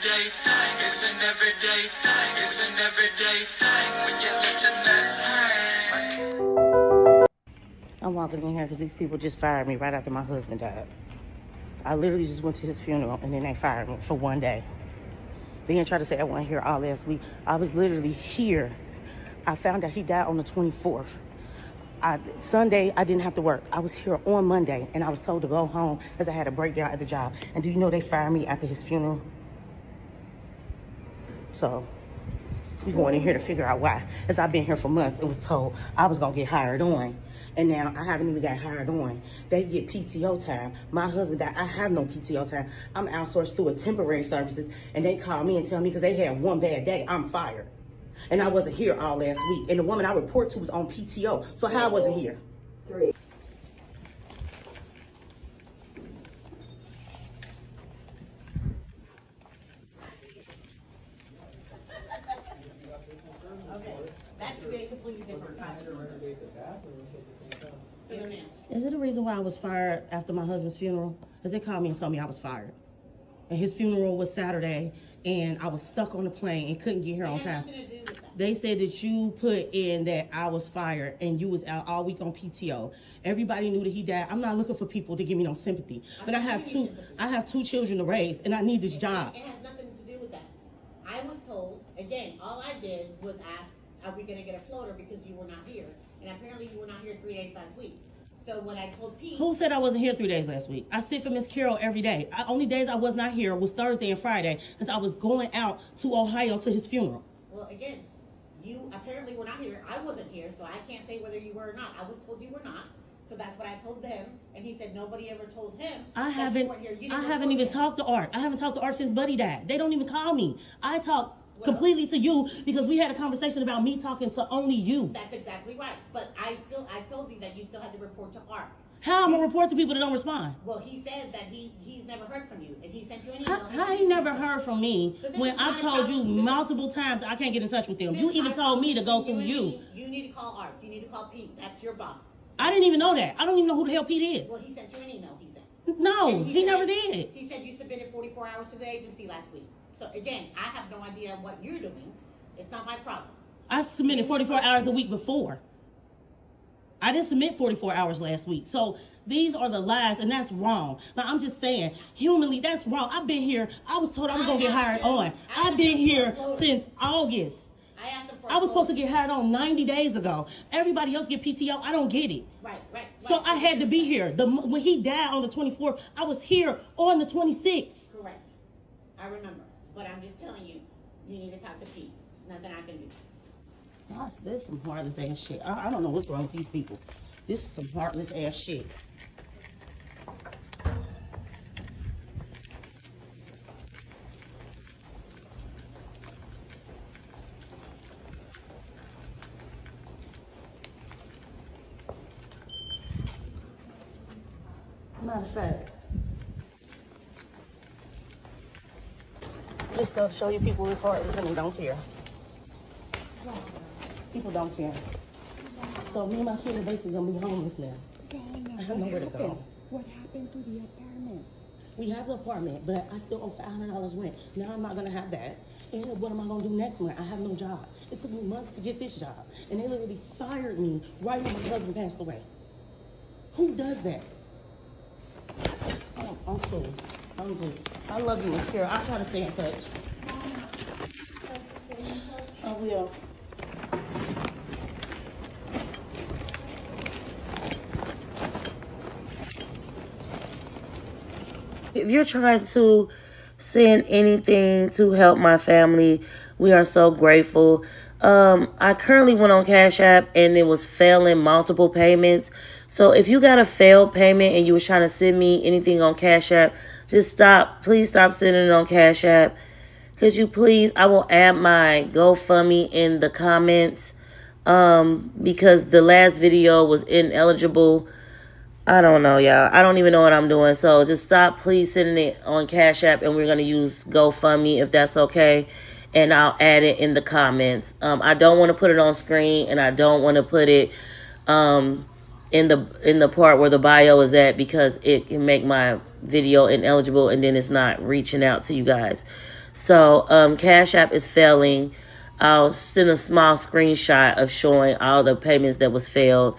everyday thing. It's an everyday thing. It's an everyday thing when you let your nuts hang. I'm walking in here because these people just fired me right after my husband died. I literally just went to his funeral and then they fired me for one day. They didn't try to say I wasn't here all last week. I was literally here. I found out he died on the 24th. Sunday, I didn't have to work. I was here on Monday, and I was told to go home as I had a breakdown at the job. And do you know they fired me after his funeral? So, we're going in here to figure out why. As I've been here for months and was told I was going to get hired on. And now I haven't even got hired on. They get PTO time. My husband died. I have no PTO time. I'm outsourced through a temporary services, and they call me and tell me because they had one bad day, I'm fired. And I wasn't here all last week. And the woman I report to was on PTO. So how I wasn't here? Okay, that should be a completely different project. Yes, ma'am. Is it the reason why I was fired after my husband's funeral? Because they called me and told me I was fired. And his funeral was Saturday, and I was stuck on the plane and couldn't get here on time. Nothing to do with that. They said that you put in that I was fired and you was out all week on PTO. Everybody knew that he died. I'm not looking for people to give me no sympathy, but I have two children to raise, and I need this job. It has nothing to do with that. I was told, again, all I did was ask, are we gonna get a floater because you were not here? And apparently you were not here 3 days last week. So when I told Pete... Who said I wasn't here 3 days last week? I sit for Miss Carol every day. Only days I was not here was Thursday and Friday because I was going out to Ohio to his funeral. Well, again, you apparently were not here. I wasn't here, so I can't say whether you were or not. I was told you were not. So that's what I told them. And he said nobody ever told him I that you weren't here. You haven't report even him. talked to Art. I haven't talked to Art since Buddy died. They don't even call me. I talk completely to you because we had a conversation about me talking to only you. That's exactly right. But I told you that you still had to report to Art. How I'm gonna report to people that don't respond? Well, he said that he's never heard from you, and he sent you an email. How he never heard from me So when I told you multiple times I can't get in touch with him? You even told me to go through you. You need to call Art. You need to call Pete. That's your boss. I didn't even know that. I don't even know who the hell Pete is. Well, he sent you an email, he said. No, And he said- never did. He said you submitted 44 hours to the agency last week. So again, I have no idea what you're doing. It's not my problem. I submitted 44 hours the week before. I didn't submit 44 hours last week. So these are the lies, and that's wrong. Now, I'm just saying, humanly, that's wrong. I've been here. I was told I was going to get hired on. I've been here since August. I asked him for I was supposed to get hired on 90 days ago. Everybody else get PTO. I don't get it. Right. So I had to be here. When he died on the 24th, I was here on the 26th. Correct. I remember. But I'm just telling you, you need to talk to Pete. There's nothing I can do. This is some heartless ass shit. I don't know what's wrong with these people. This is some heartless ass shit. Matter of fact, just to show you people is heartless and they don't care. People don't care. So me and my kid are basically gonna be homeless now. I have nowhere to go. What happened to the apartment? We have the apartment, but I still owe $500 rent. Now I'm not gonna have that. And what am I gonna do next month? I have no job. It took me months to get this job. And they literally fired me right when my husband passed away. Who does that? I'm cool. I love you, Miss Carol. I'll try to stay in touch. I will. If you're trying to send anything to help my family, we are so grateful. I currently went on Cash App and it was failing multiple payments. So if you got a failed payment and you was trying to send me anything on Cash App, just stop. Please stop sending it on Cash App. Could you please? I will add my GoFundMe in the comments because the last video was ineligible. I don't know, y'all. I don't even know what I'm doing. So just stop, please, sending it on Cash App, and we're going to use GoFundMe if that's okay. And I'll add it in the comments. I don't want to put it on screen, and I don't want to put it in the part where the bio is at because it can make my video ineligible, and then it's not reaching out to you guys. So Cash App is failing. I'll send a small screenshot of showing all the payments that was failed,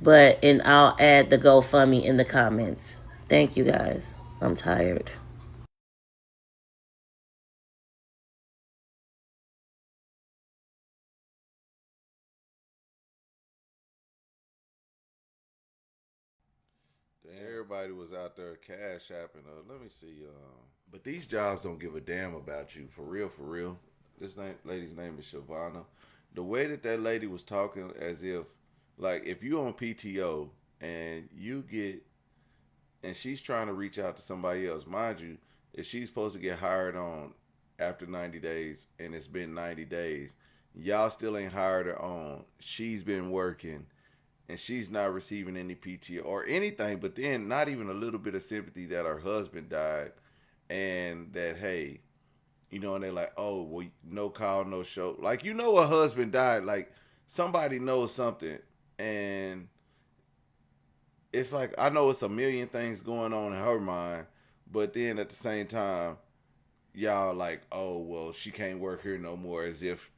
and I'll add the GoFundMe in the comments. Thank you guys. I'm tired. Everybody was out there cash apping. Let me see. But these jobs don't give a damn about you. For real, for real. Lady's name is Shavana. The way that lady was talking as if, like, if you on PTO and and she's trying to reach out to somebody else, mind you, if she's supposed to get hired on after 90 days and it's been 90 days, y'all still ain't hired her on. She's been working and she's not receiving any PTO or anything, but then not even a little bit of sympathy that her husband died and that, hey, and they're like, oh, well, no call, no show. Like, a husband died, like somebody knows something. And it's like, I know it's a million things going on in her mind, but then at the same time, y'all like, oh, well, she can't work here no more, as if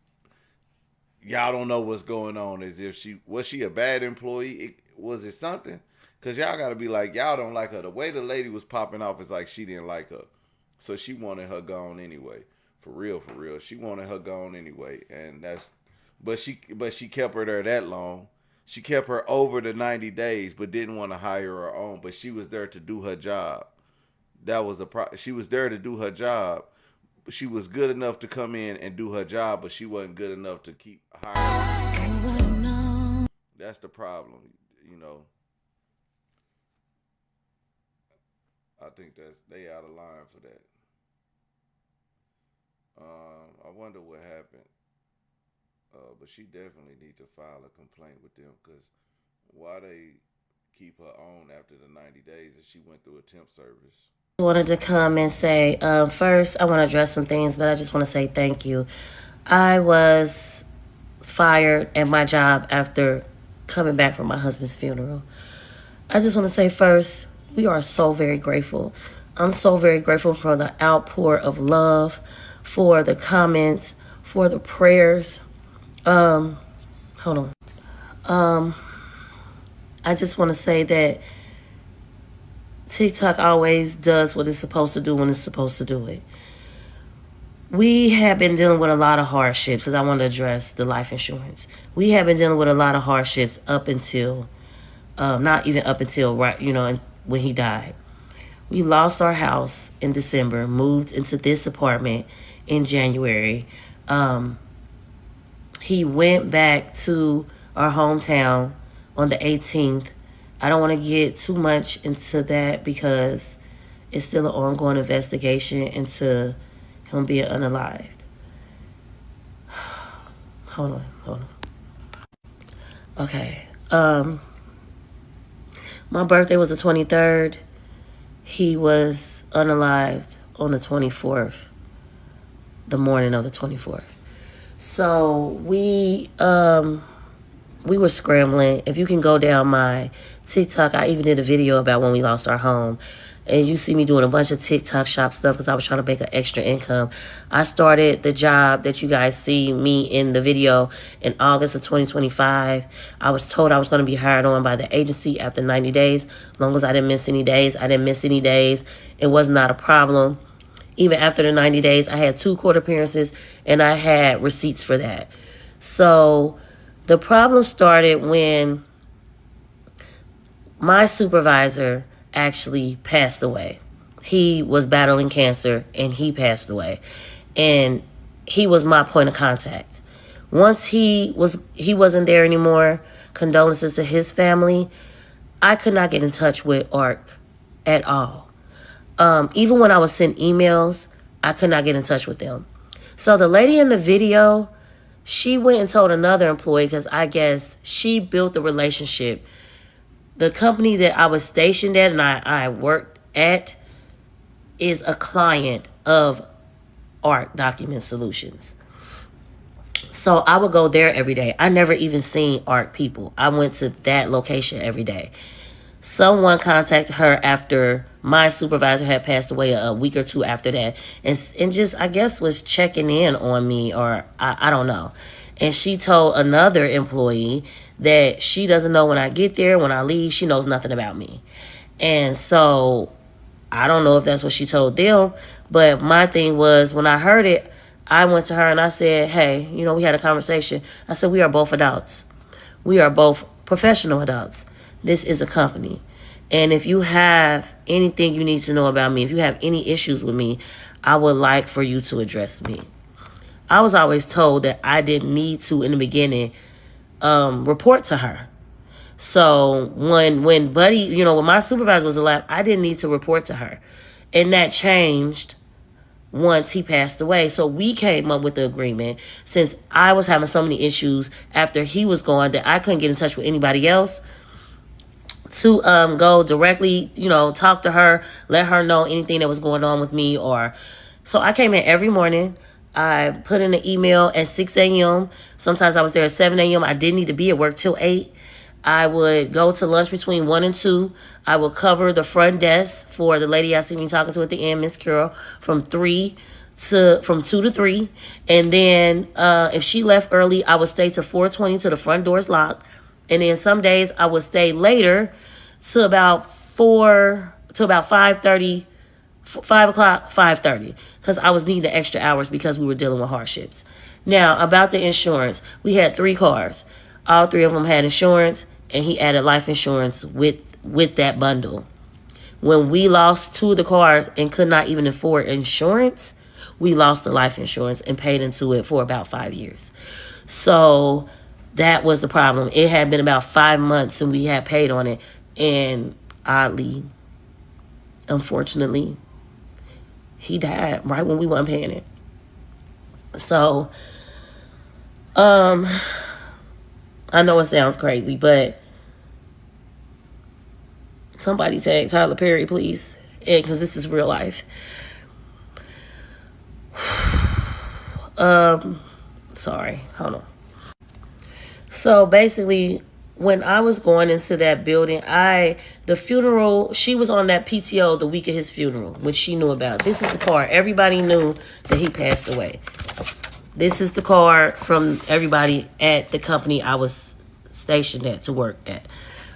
y'all don't know what's going on, as if was she a bad employee? Was it something? Because y'all got to be like, y'all don't like her. The way the lady was popping off is like she didn't like her. So she wanted her gone anyway. For real, for real. She wanted her gone anyway. And but she kept her there that long. She kept her over the 90 days, but didn't want to hire her on. But she was there to do her job. She was there to do her job. She was good enough to come in and do her job, but she wasn't good enough to keep hiring. That's the problem, I think they out of line for that. I wonder what happened. But she definitely need to file a complaint with them, because why they keep her on after the 90 days if she went through a temp service? I wanted to come and say, first, I want to address some things, but I just want to say thank you. I was fired at my job after coming back from my husband's funeral. I just want to say first, we are so very grateful. I'm so very grateful for the outpour of love, for the comments, for the prayers. Hold on. I just want to say that TikTok always does what it's supposed to do when it's supposed to do it. We have been dealing with a lot of hardships, because I want to address the life insurance. We have been dealing with a lot of hardships up until, not even up until, right, when he died. We lost our house in December, moved into this apartment in January. He went back to our hometown on the 18th. I don't want to get too much into that because it's still an ongoing investigation into him being unalived. Hold on. Okay. My birthday was the 23rd. He was unalived on the 24th, the morning of the 24th. So we were scrambling. If you can go down my TikTok, I even did a video about when we lost our home. And you see me doing a bunch of TikTok shop stuff because I was trying to make an extra income. I started the job that you guys see me in the video in August of 2025. I was told I was going to be hired on by the agency after 90 days. As long as I didn't miss any days. I didn't miss any days. It was not a problem. Even after the 90 days, I had 2 court appearances and I had receipts for that. So the problem started when my supervisor actually passed away. He was battling cancer and he passed away. And he was my point of contact. Once he wasn't there anymore, condolences to his family, I could not get in touch with ARC at all. Even when I would send emails, I could not get in touch with them. So the lady in the video, she went and told another employee, because I guess she built the relationship. The company that I was stationed at and I worked at is a client of ARC Document Solutions. So I would go there every day. I never even seen ARC people. I went to that location every day. someone contacted her after my supervisor had passed away a week or two after that, and just, I guess, was checking in on me, or I don't know. And she told another employee that she doesn't know when I get there, when I leave, she knows nothing about me. And so I don't know if that's what she told them, but my thing was, when I heard it, I went to her and I said, hey, we had a conversation. I said, we are both adults. We are both professional adults. This is a company. And if you have anything you need to know about me, if you have any issues with me, I would like for you to address me. I was always told that I didn't need to, in the beginning, report to her. So when Buddy, when my supervisor was alive, I didn't need to report to her. And that changed once he passed away. So we came up with the agreement, since I was having so many issues after he was gone that I couldn't get in touch with anybody else, to go directly, talk to her, let her know anything that was going on with me. So I came in every morning. I put in an email at 6 a.m. Sometimes I was there at 7 a.m. I didn't need to be at work till 8. I would go to lunch between 1 and 2. I would cover the front desk for the lady I see me talking to at the end, Miss Carol, from 2 to 3. And then if she left early, I would stay to 4:20 till the front doors locked. And then some days I would stay later to about 5:30, 5 o'clock, 5:30, because I was needing the extra hours because we were dealing with hardships. Now, about the insurance, we had 3 cars. All 3 of them had insurance, and he added life insurance with that bundle. When we lost 2 of the cars and could not even afford insurance, we lost the life insurance and paid into it for about 5 years. So that was the problem. It had been about 5 months and we had paid on it. And oddly, unfortunately, he died right when we weren't paying it. So, I know it sounds crazy, but somebody tag Tyler Perry, please. Because this is real life. Sorry, hold on. So basically, when I was going into that building, the funeral, she was on that PTO the week of his funeral, which she knew about. This is the card. Everybody knew that he passed away. This is the card from everybody at the company I was stationed at to work at.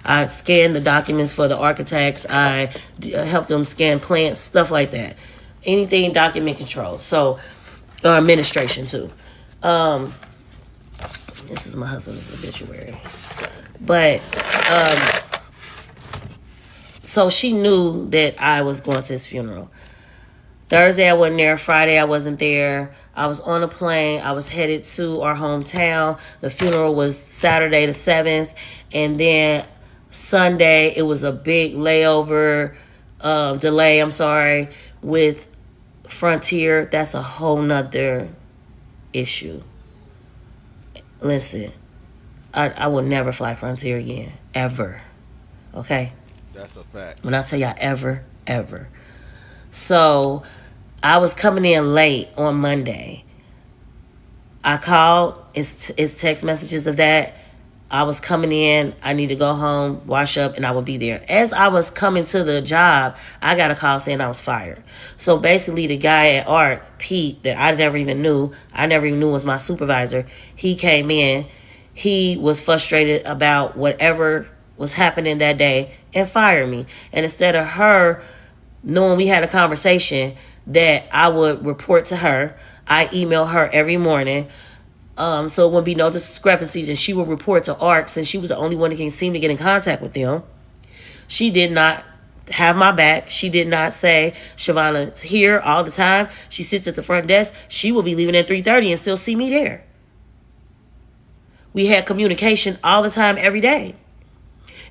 I scanned the documents for the architects. I helped them scan plans, stuff like that. Anything document control. So, or administration too. This is my husband's obituary. But, so she knew that I was going to his funeral. Thursday I wasn't there. Friday I wasn't there. I was on a plane. I was headed to our hometown. The funeral was Saturday the 7th. And then Sunday it was a big delay, with Frontier. That's a whole nother issue. Listen, I will never fly Frontier again. Ever. Okay? That's a fact. When I tell y'all ever. So I was coming in late on Monday. I called. It's text messages of that. I was coming in. I need to go home, wash up, and I will be there. As I was coming to the job, I got a call saying I was fired. So basically, the guy at ARC, Pete, that I never even knew was my supervisor, he came in. He was frustrated about whatever was happening that day and fired me. And instead of her knowing we had a conversation that I would report to her, I email her every morning. So it wouldn't be no discrepancies, and she would report to ARC since she was the only one that can seem to get in contact with them. She did not have my back. She did not say, Shavonna's here all the time. She sits at the front desk. She will be leaving at 3:30 and still see me there. We had communication all the time, every day.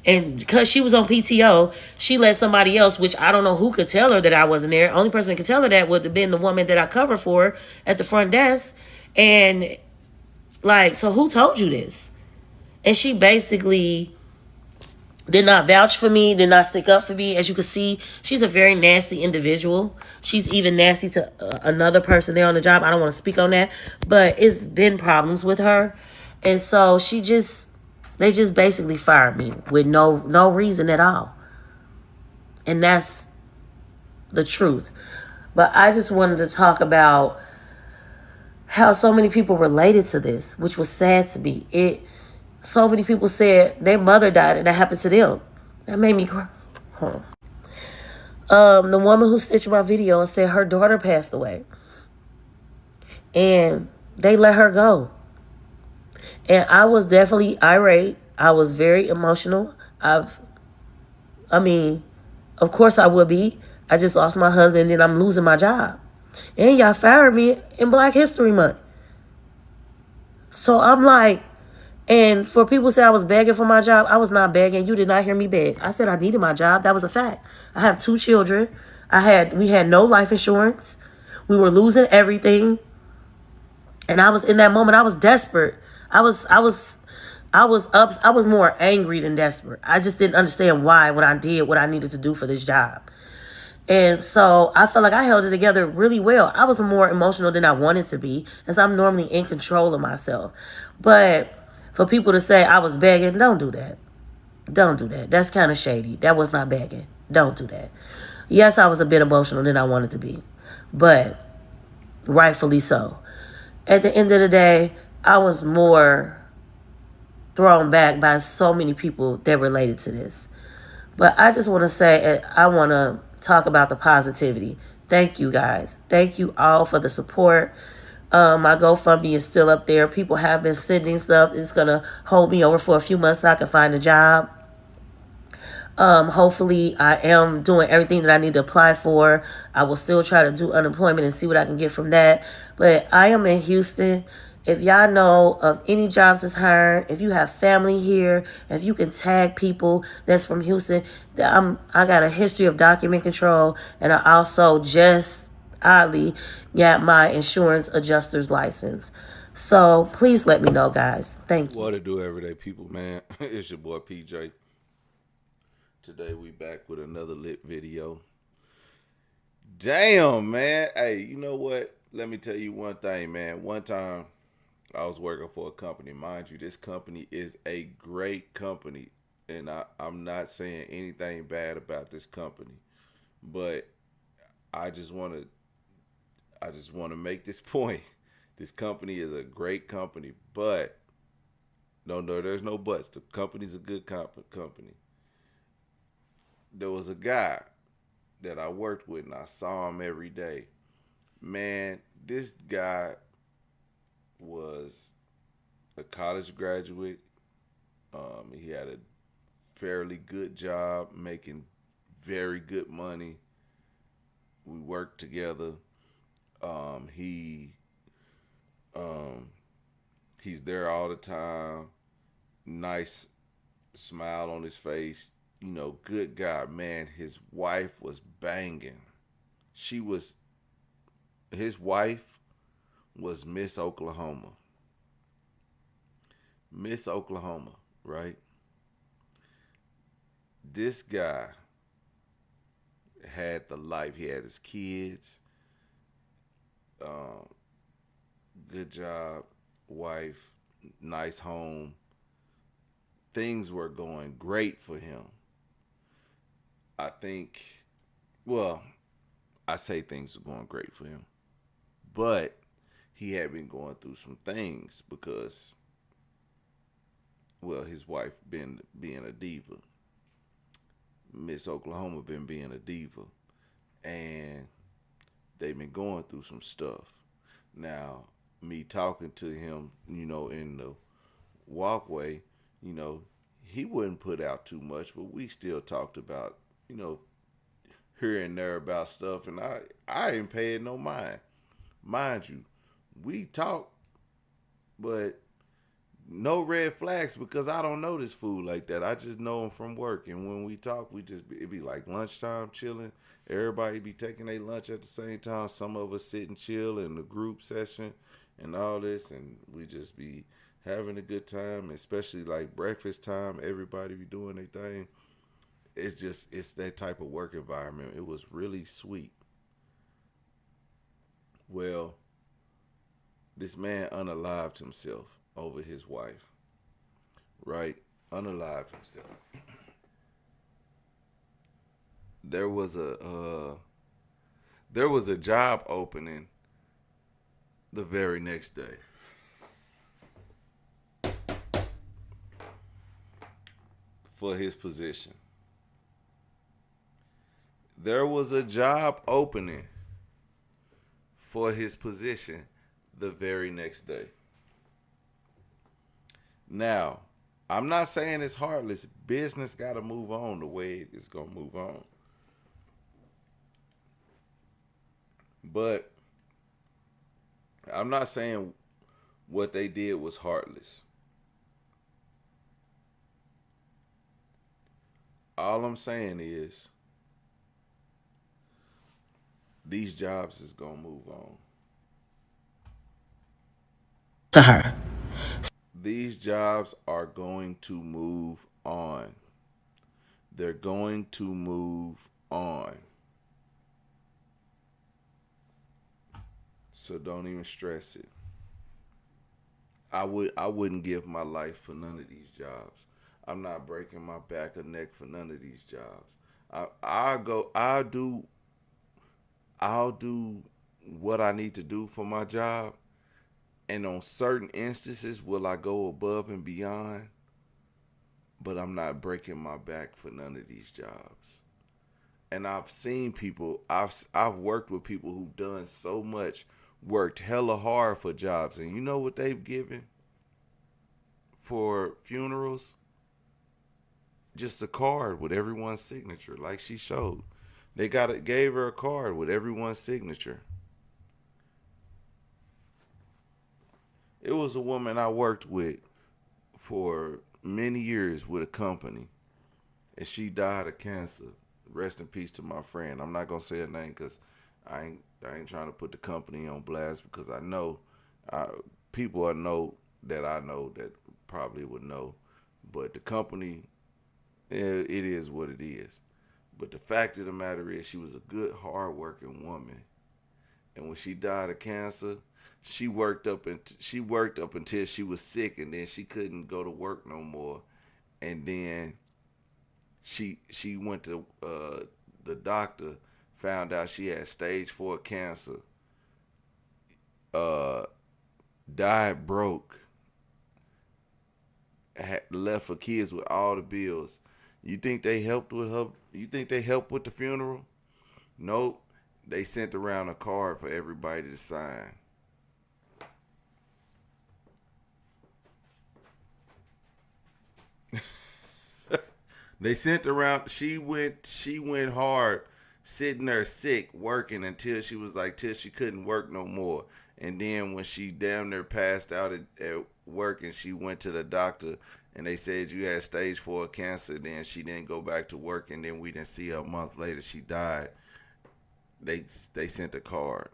And because she was on PTO, she let somebody else, which I don't know who could tell her that I wasn't there. Only person that could tell her that would have been the woman that I covered for at the front desk. And so who told you this? And she basically did not vouch for me, did not stick up for me. As you can see, she's a very nasty individual. She's even nasty to another person there on the job. I don't want to speak on that, but it's been problems with her. And so they just basically fired me with no reason at all. And that's the truth. But I just wanted to talk about how so many people related to this, which was sad to me. So many people said their mother died and that happened to them. That made me cry. Huh. The woman who stitched my video and said her daughter passed away. And they let her go. And I was definitely irate. I was very emotional. I mean, of course I would be. I just lost my husband and I'm losing my job. And y'all fired me in Black History Month. So I'm like, and for people to say I was begging for my job, I was not begging. You did not hear me beg. I said I needed my job. That was a fact. I have 2 children. We had no life insurance. We were losing everything. And I was in that moment, I was desperate. I was more angry than desperate. I just didn't understand why when I did what I needed to do for this job. And so I felt like I held it together really well. I was more emotional than I wanted to be, as I'm normally in control of myself. But for people to say I was begging, don't do that. Don't do that. That's kind of shady. That was not begging. Don't do that. Yes, I was a bit emotional than I wanted to be, but rightfully so. At the end of the day, I was more thrown back by so many people that related to this. But I just want to say, I want to talk about the positivity. Thank you guys. Thank you all for the support. My GoFundMe is still up there. People have been sending stuff. It's going to hold me over for a few months so I can find a job. Hopefully I am doing everything that I need to apply for. I will still try to do unemployment and see what I can get from that. But I am in Houston. If y'all know of any jobs that's hiring, if you have family here, if you can tag people that's from Houston, I got a history of document control, and I also just oddly got my insurance adjuster's license. So please let me know, guys. Thank you. What to do, everyday people, man? It's your boy PJ. Today we back with another lit video. Damn, man. Hey, you know what? Let me tell you one thing, man. One time I was working for a company. Mind you, this company is a great company. And I'm not saying anything bad about this company. But I just want to make this point. This company is a great company, but no, there's no buts. The company's a good company. There was a guy that I worked with, and I saw him every day. Man, this guy was a college graduate. He had a fairly good job, making very good money. We worked together. He's there all the time. Nice smile on his face. You know, good guy, man. His wife was banging. His wife was Miss Oklahoma. Miss Oklahoma, right? This guy had the life. He had his kids, good job, wife, nice home. Things were going great for him. I say things were going great for him, but he had been going through some things because, his wife been being a diva. Miss Oklahoma been being a diva, and they've been going through some stuff. Now, me talking to him, in the walkway, he wouldn't put out too much, but we still talked about, here and there about stuff, and I ain't paying no mind. Mind you, we talk, but no red flags because I don't know this fool like that. I just know him from work, and when we talk, it be like lunchtime chilling. Everybody be taking their lunch at the same time. Some of us sit and chill in the group session and all this, and we just be having a good time, especially like breakfast time. Everybody be doing their thing. It's that type of work environment. It was really sweet. Well, this man unalived himself over his wife, right? Unalived himself. there was a job opening the very next day. For his position. There was a job opening for his position the very next day. Now, I'm not saying it's heartless. Business got to move on the way it's going to move on. But I'm not saying what they did was heartless. All I'm saying is these jobs is going to move on. To her. These jobs are going to move on. They're going to move on. So don't even stress it. I wouldn't give my life for none of these jobs. I'm not breaking my back or neck for none of these jobs. I'll do what I need to do for my job. And on certain instances will I go above and beyond, but I'm not breaking my back for none of these jobs. And I've seen people, I've worked with people who've done so much, worked hella hard for jobs, and you know what they've given for funerals? Just a card with everyone's signature, like she showed. They gave her a card with everyone's signature. It was a woman I worked with for many years with a company, and she died of cancer. Rest in peace to my friend. I'm not gonna say her name because I ain't trying to put the company on blast, because I know people I know that probably would know, but the company, it is what it is. But the fact of the matter is, she was a good, hard-working woman, and when she died of cancer, she worked up until she was sick, and then she couldn't go to work no more, and then she went to the doctor, found out she had stage 4 cancer, died broke, left her kids with all the bills. You think they helped with her? You think they helped with the funeral? Nope. They sent around a card for everybody to sign. They sent around. She went hard, sitting there sick, working until she was like, till she couldn't work no more. And then when she damn near passed out at work, and she went to the doctor, and they said you had stage 4 cancer. Then she didn't go back to work, and then we didn't see her a month later. She died. They sent a card.